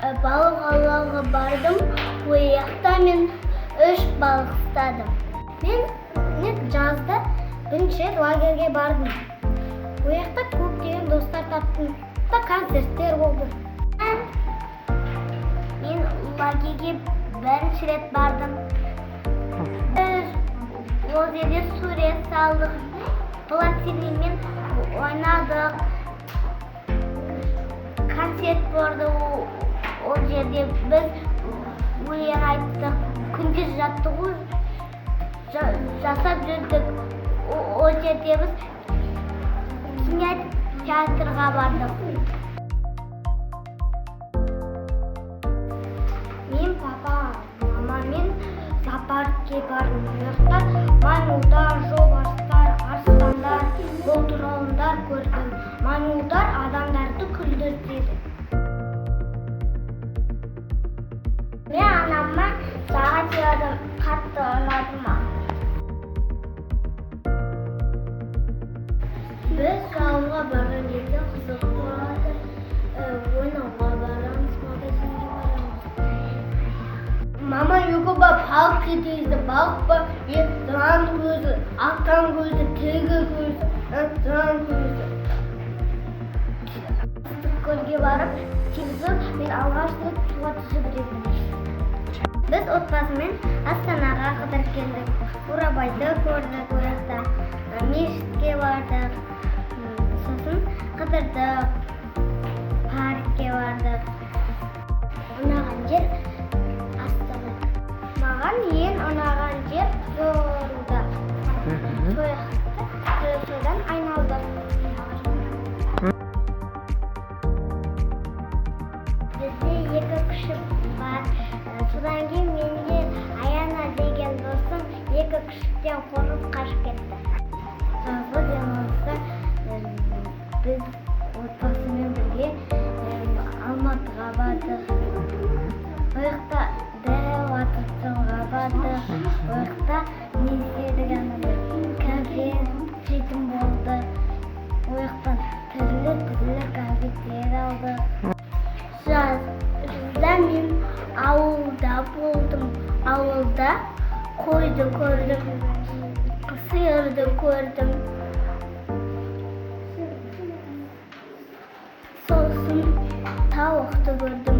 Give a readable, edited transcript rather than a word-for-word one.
балық аулауға бардым. Ол жақта мен 3 балық ұстадым. Мен жазда бірінші рет лагерге бардым. Ол жақта көптеген достар таптым. Концерттер болды. Мен лагерге бірінші рет бардым. Біз ол жерде сурет салдық, пластилинмен ойнадық. Концерт болды. Ол жерде біз өлең айттық, күндіз жаттығу жасап жүрдік. Ол жерде біз кинотеатрға бардық. Мен папа, мамамен зоопаркке бардым. Жақта маймылдар, жолбарыстар, арыстандар, бұлтырауындар көрдім. Маймылдар адамдарды күлдірді. Мен анама сағат сыйладым, қатты ұнады ма. Біз ауылға барған кезде қызық болады. Ойнауға барамыз, магазинге барамыз. Мама үйге балық кетеді. Балық бар, жылан көзі, ақтан көзі, тегі көзі, жылан көзі. Көлге барып, телевизор мен алғаш рет суға түсіп едім. Біз отбасымен Астанаға қыдырып келдік. Бурабайды көрдік, ол жақта мешітке бардық. Сосын қыдырдық, паркке бардық. Ұнаған жер Астана. Маған ең ұнаған жер Қызылорда. Содан айналдық. Бізде 2 күшік бар. Содан кейін менде Аяна деген досым 2 күшіктен қорқып қашып кетті. Жазғы демалыста біз отбасымен бірге Алматыға бардық. Ол жақта дәу атырауға бардық. Ол жақта несие деген конфет жейтін болды. Ол жақтан түрлі конфеттер алдық. Жазда мен ауылда болдым. Ауылда қойды көрдім, сиырды көрдім. Сосын тауықты көрдім.